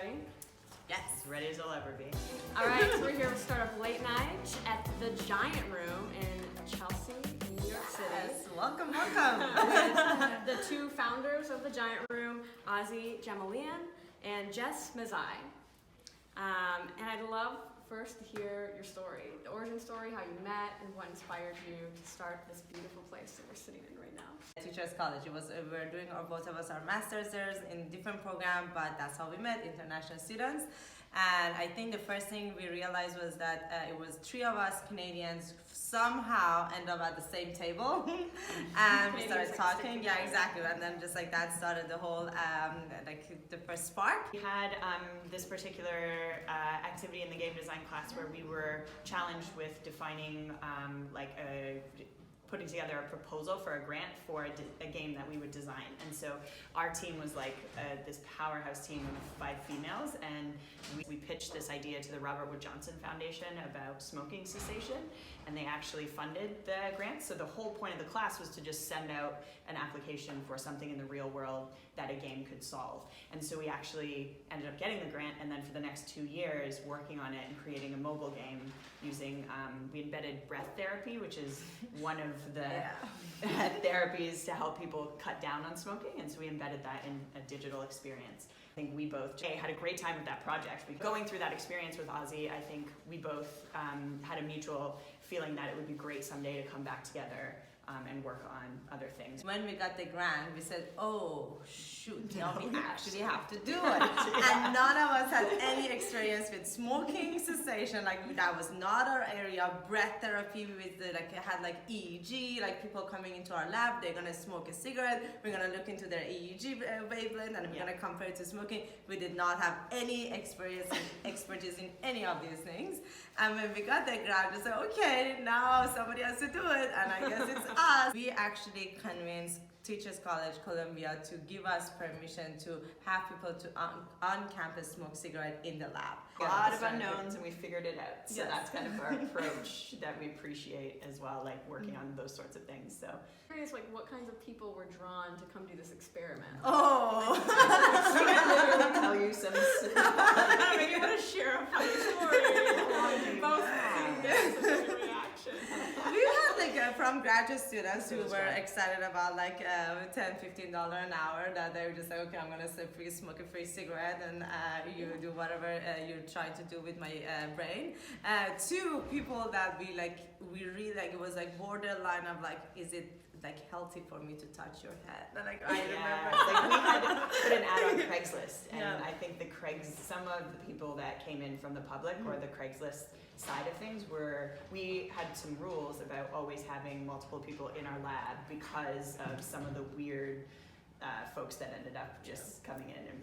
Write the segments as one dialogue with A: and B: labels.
A: ready?
B: Yes, ready as I'll ever be.
A: All right, so we're here to start up late night at the Giant Room in Chelsea, New York City.
B: Yes, welcome, welcome.
A: With the two founders of the Giant Room, Ozzy Jamalian and Jess Mazai. And I'd love first to hear your story, the origin story, how you met, and what inspired you to start this beautiful place that we're sitting in right now.
B: Teachers College. We're doing, or both of us are masters in different program, but that's how we met, international students. And I think the first thing we realized was that it was three of us Canadians somehow end up at the same table, and we started talking. Yeah, exactly. And then just like that started the whole like the first spark.
C: We had this particular activity in the game design class where we were challenged with defining putting together a proposal for a grant for a game that we would design. And so our team was like this powerhouse team of 5 females, and we pitched this idea to the Robert Wood Johnson Foundation about smoking cessation, and they actually funded the grant. So the whole point of the class was to just send out an application for something in the real world that a game could solve. And so we actually ended up getting the grant, and then for the next 2 years working on it and creating a mobile game using, we embedded breath therapy, which is one of the therapies to help people cut down on smoking, and so we embedded that in a digital experience. I think we both had a great time with that project. Going through that experience with Ozzy, I think we both had a mutual feeling that it would be great someday to come back together and work on other things.
B: When we got the grant, we said, oh shoot, now we actually have to do it. And none of us had any experience with smoking cessation. Like that was not our area. Breath therapy, we had like EEG, like people coming into our lab, they're gonna smoke a cigarette, we're gonna look into their EEG wavelength, and we're gonna compare it to smoking. We did not have any expertise in any of these things. And when we got the grant, we said, okay, now somebody has to do it, and I guess it's us. We actually convinced Teachers College Columbia to give us permission to have people to on campus smoke cigarette in the lab.
C: A lot of unknowns, and we figured it out. So
B: yes.
C: That's kind of our approach that we appreciate as well, like working on those sorts of things. So
A: Curious, like what kinds of people were drawn to come do this experiment?
B: Oh,
C: we can literally tell you some.
A: I mean, you want to share a funny story? Both reaction.
B: we had like from graduate students who were excited about like $10-15 an hour, that they were just like, okay, I'm gonna smoke a free cigarette, and you do whatever you're trying to do with my brain. Two people that we really like, it was like borderline of like, is it like healthy for me to touch your head? And like I remember,
C: like we had to put an ad on Craigslist, and I think some of the people that came in from the public or the Craigslist side of things we had some rules about always having multiple people in our lab because of some of the weird folks that ended up just coming in, and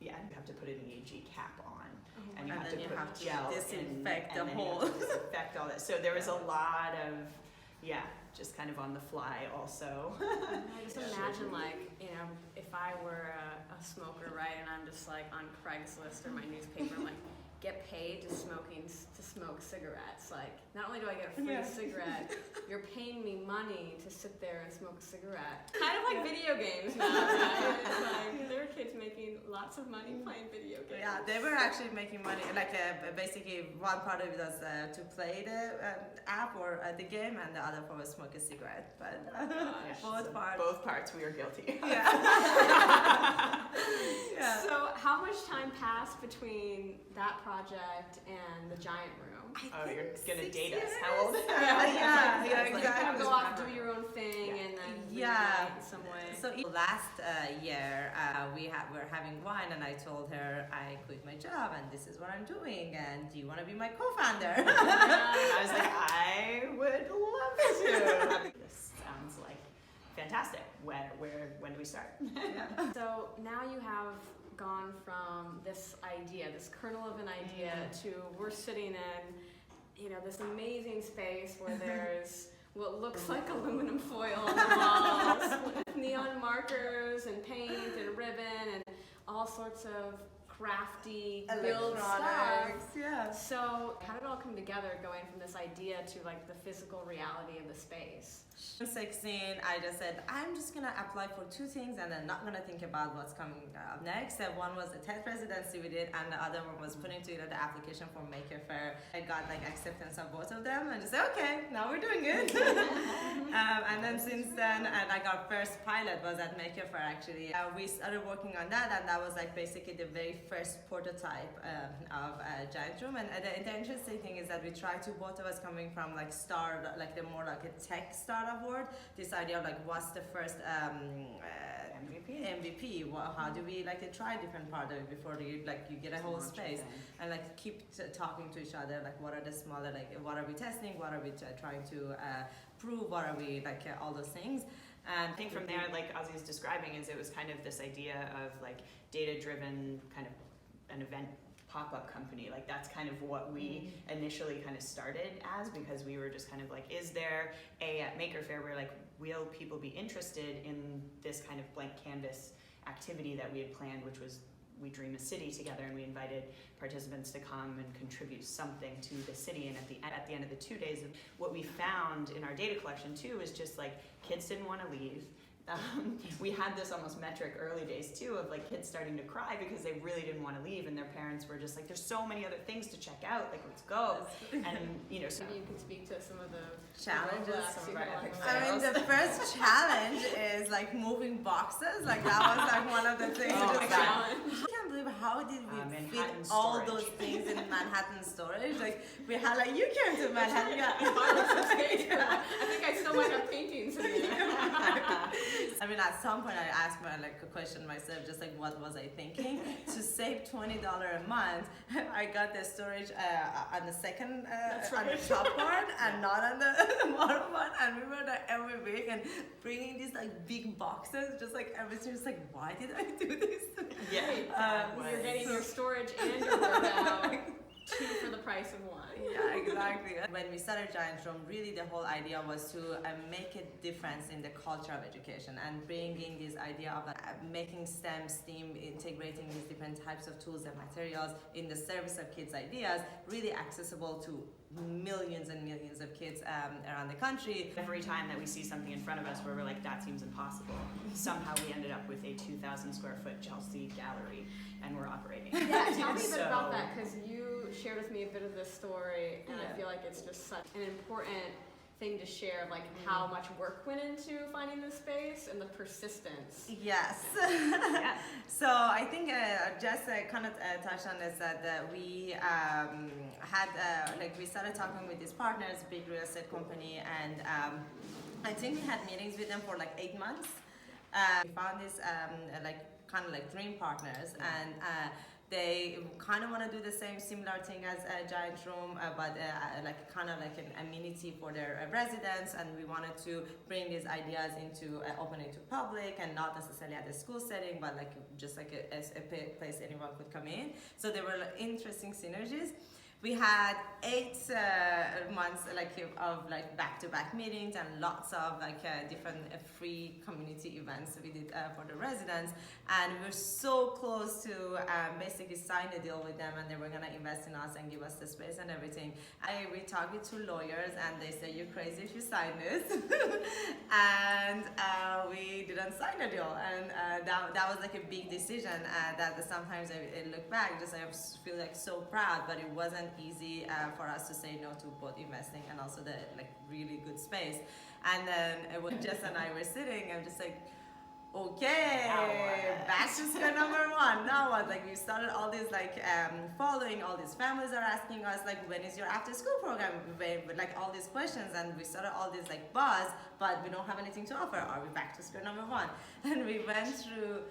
C: you have to put an EEG cap on, and you have to put gel
B: disinfect
C: and
B: the whole
C: disinfect all that. So there was a lot of just kind of on the fly also.
A: I just imagine like, if I were a smoker, right, and I'm just like on Craigslist or my newspaper, like get paid to smoke cigarettes. Like, not only do I get a free cigarette, you're paying me money to sit there and smoke a cigarette. Kind of like video games now, right? It's like there are kids making lots of money playing video games.
B: Yeah, they were actually making money. Like basically, one part of it was to play the app or the game, and the other part was smoke a cigarette. But
C: both parts we are guilty.
B: Yeah.
A: So, how much time passed between that project and the Giant Room?
C: You're gonna date us. How old?
B: Exactly.
A: Kind of go off, do your own thing, and then reunite in some way.
B: So last year we're having wine, and I told her I quit my job and this is what I'm doing, and do you want to be my co-founder?
C: I was like, I would love to. This sounds like fantastic. When do we start?
A: So now you have gone from this idea, this kernel of an idea, to we're sitting in, this amazing space where there's what looks like aluminum foil on the walls, with neon markers and paint and ribbon and all sorts of crafty, build stuff.
B: Electronics, yeah.
A: So how did it all come together, going from this idea to like the physical reality of the space?
B: 16, I just said, I'm just gonna apply for 2 things and I'm not gonna think about what's coming up next. And one was the TED residency we did, and the other one was putting together the application for Maker Faire. I got like acceptance of both of them and just said, okay, now we're doing it. And then since then, and like our first pilot was at Maker Faire actually. We started working on that, and that was like basically the very first prototype of Giant Room. And the interesting thing is that we tried to, both of us coming from like like the more like a tech startup world, this idea of like what's the first MVP. How do we like try different part of it before you get a whole space and like keep talking to each other, like what are the smaller, like what are we testing, what are we trying to prove, what are we like all those things. And
C: I think from there, like Ozzy is describing, is it was kind of this idea of like data-driven kind of an event pop-up company. Like that's kind of what we initially kind of started as, because we were just kind of like, is there at Maker Faire where like, will people be interested in this kind of blank canvas activity that we had planned, which was we dream a city together, and we invited participants to come and contribute something to the city. And at the end of the 2 days, what we found in our data collection too is just like kids didn't want to leave. We had this almost metric early days too of like kids starting to cry because they really didn't want to leave, and their parents were just like, there's so many other things to check out, like let's go. And you know, so
A: Maybe you could speak to some of the
B: challenges.
A: roadblocks you had along the
B: I
A: way.
B: mean, the first challenge is like moving boxes. Like that was like one of the things.
C: Oh my
B: Just
C: God.
B: I can't believe how did we fit
C: Manhattan
B: all
C: storage.
B: those things in Manhattan storage. Like we had like, you came to Manhattan. Yeah.
A: I think I still might have paintings in there.
B: I mean, at some point I asked a question myself, just like what was I thinking? To save $20 a month, I got the storage on the second, on the top part, and not on the bottom one. And we were there every week and bringing these like big boxes, just like everything. Just like, why did I do this?
C: yeah,
A: You're getting your storage and your workout, 2 for the price of 1.
B: Yeah, exactly. When we started Giant Room, really the whole idea was to make a difference in the culture of education and bringing this idea of making STEM, integrating these different types of tools and materials in the service of kids' ideas, really accessible to millions and millions of kids around the country.
C: every time that we see something in front of us where we're like, that seems impossible, somehow we ended up with a 2,000 square foot Chelsea gallery, and we're operating.
A: Yeah, tell me a bit
C: So-
A: about that, because you shared with me a bit of this story, and
B: Yeah.
A: I feel like it's just such an important thing to share, like how much work went into finding this space and the persistence.
B: Yes.
C: Yeah.
B: So I think just kind of touched on this, that we had like we started talking with these partners, big real estate company, and I think we had meetings with them for like 8 months. We found this like kind of like dream partners, and they kind of want to do the similar thing as Giant Room, but like kind of like an amenity for their residents. And we wanted to bring these ideas into opening to public, and not necessarily at a school setting, but like just like a place anyone could come in. So there were like interesting synergies. We had 8 months of back-to-back meetings and lots of different free community events we did for the residents, and we were so close to basically sign a deal with them, and they were gonna invest in us and give us the space and everything. We talked with 2 lawyers, and they said, "You're crazy if you sign this," and we didn't sign the deal, and that was like a big decision that sometimes I look back, just I feel like so proud, but it wasn't easy for us to say no to both investing and also the really good space. And then when Jess and I were sitting, I'm just like, okay, back to square number 1. Now what? Like we started all this following, all these families are asking us when is your after school program? All these questions, and we started all this buzz, but we don't have anything to offer. Are we back to square number 1? And we went through,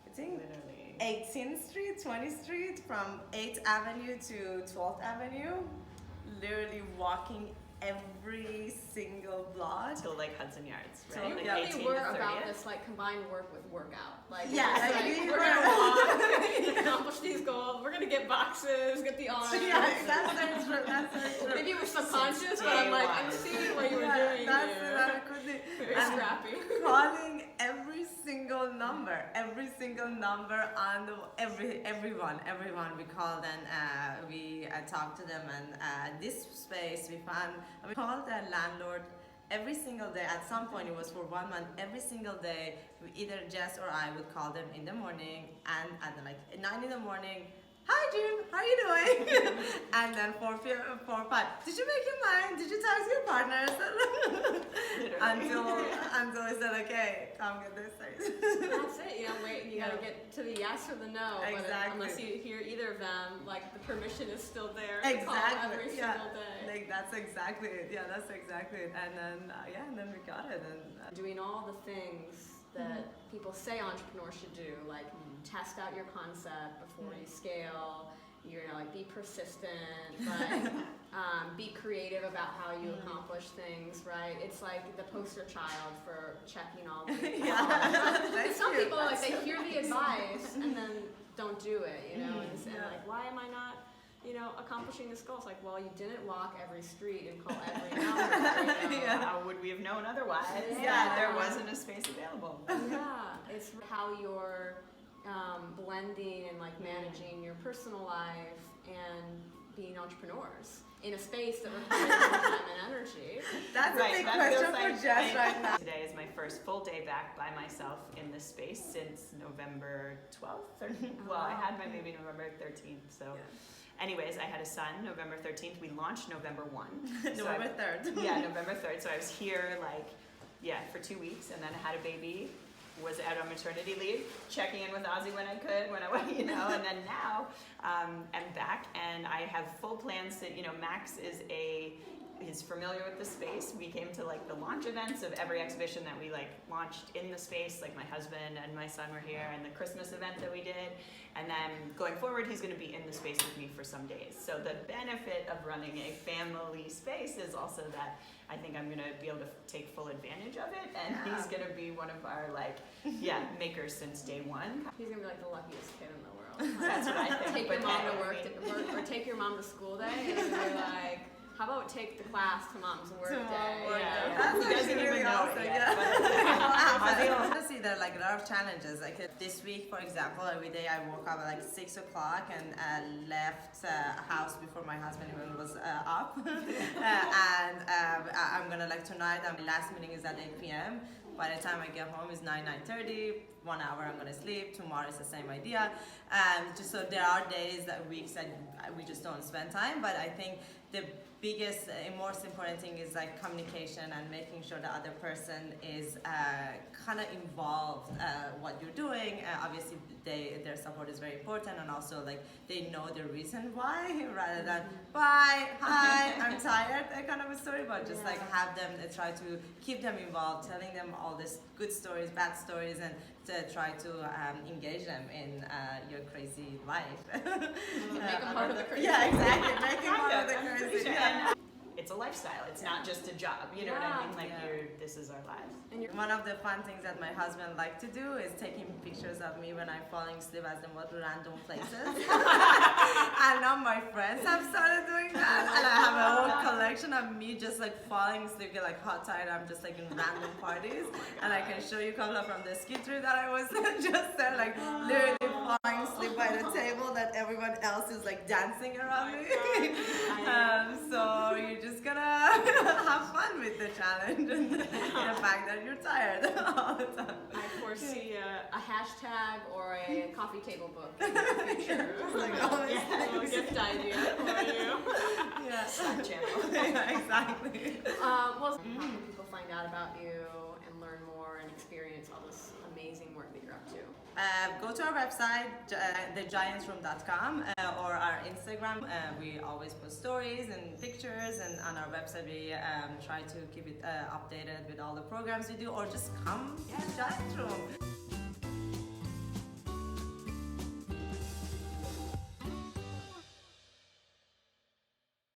B: I think,
C: Literally.
B: 18th Street, 20th Street, from 8th Avenue to 12th Avenue, literally walking every single block.
C: Till Hudson Yards,
B: So
C: right?
A: You
B: yeah.
A: really
C: 18
A: were
C: to 30th.
A: about this combined work with workout.
B: Yeah,
A: we're gonna walk, accomplish these goals. We're gonna get boxes, get the honors.
B: Yeah, that's very true. That's very true.
A: Maybe it was subconscious,
C: Since
A: but I'm
C: day
A: I'm
C: one.
A: seeing what you were
B: Yeah,
A: doing
B: that's
A: here.
B: that could be.
A: Very
B: And
A: scrappy.
B: calling every single number on everyone. We called and we talked to them, and this space we called the landlord every single day. At some point, it was for 1 month. Every single day, either Jess or I would call them in the morning, and at like 9 in the morning. Hi June, how are you doing? And then 4 or 5. Did you make your mind? Did you talk to your partners? until I said, okay, come get this thing.
A: That's it. You know, wait. You gotta get to the yes or the no.
B: Exactly.
A: But unless you hear either of them, like the permission is still there.
B: Exactly.
A: To call every single day.
B: Like that's exactly it. Yeah, that's exactly it. And then and then we got it. And
A: doing all the things that people say entrepreneurs should do, like test out your concept before you scale. You know, like be persistent, but be creative about how you accomplish things. Right? It's like the poster child for checking all the. Some people like they hear the advice and then don't do it. You know, and like, why am I not? You know, accomplishing this goal. It's like, well, you didn't walk every street and call every number. You know?
C: How would we have known otherwise? There wasn't a space available.
A: Yeah, it's how you're blending and like managing your personal life and being entrepreneurs in a space that requires more time and energy.
B: That's a big question for Jess right now.
C: Today is my first full day back by myself in this space since November 12th. 13th. Well, I had my baby November 13th, so. Anyways, I had a son November 13th. We launched November 1.
B: November 3rd.
C: Yeah, November 3rd. So I was here for 2 weeks, and then I had a baby, was out on maternity leave, checking in with Ozzy when I could, and then now I'm back, and I have full plans to, Max is familiar with the space. We came to like the launch events of every exhibition that we launched in the space. Like my husband and my son were here, and the Christmas event that we did. And then going forward, he's going to be in the space with me for some days. So the benefit of running a family space is also that I think I'm going to be able to take full advantage of it. And he's going to be one of our makers since day one.
A: He's going to be like the luckiest kid in the world.
C: That's what I think.
A: Take your mom to work, or take your mom to school day, and be like, how about take the class to mom's work day?
B: That's
C: he doesn't
B: really
C: even know
B: awesome.
C: it yet.
B: Honestly, there are like a lot of challenges. Like this week, for example, every day I woke up at like 6 o'clock and left house before my husband even was up. And I'm gonna tonight. My last meeting is at 8 p.m. By the time I get home, it's 9:30. 1 hour I'm gonna sleep. Tomorrow is the same idea. Just so there are days, weeks that we just don't spend time. But I think the biggest and most important thing is communication and making sure the other person is kind of involved what you're doing. Obviously, their support is very important, and also they know the reason why, rather than bye, hi, I'm tired, that kind of a story. But just have them try to keep them involved, telling them all these good stories, bad stories, and to try to engage them in your crazy life.
A: Make them part of the crazy.
B: Yeah, exactly. Make them part of the crazy.
C: It's a lifestyle. It's not just a job. You know what I mean? This is our lives.
A: And
B: one of the fun things that my husband likes to do is taking pictures of me when I'm falling asleep at the most random places. And now my friends have started doing that, and I have a whole collection of me just falling asleep, get hot tired. I'm just in random parties, and I can show you a couple from the ski trip that I was just there, literally falling asleep by the table that everyone else is dancing around me. So you're just gonna have fun with the challenge and the fact that you're tired all the time.
A: I foresee a hashtag or a coffee table book in the future. A little gift idea for you.
C: Slack channel.
B: Exactly.
A: How can people find out about you and learn more and experience all this amazing work that you're up to?
B: Go to our website, thegiantsroom.com, or our Instagram. We always post stories and pictures, and on our website we try to keep it updated with all the programs we do, or just come to Giants Room.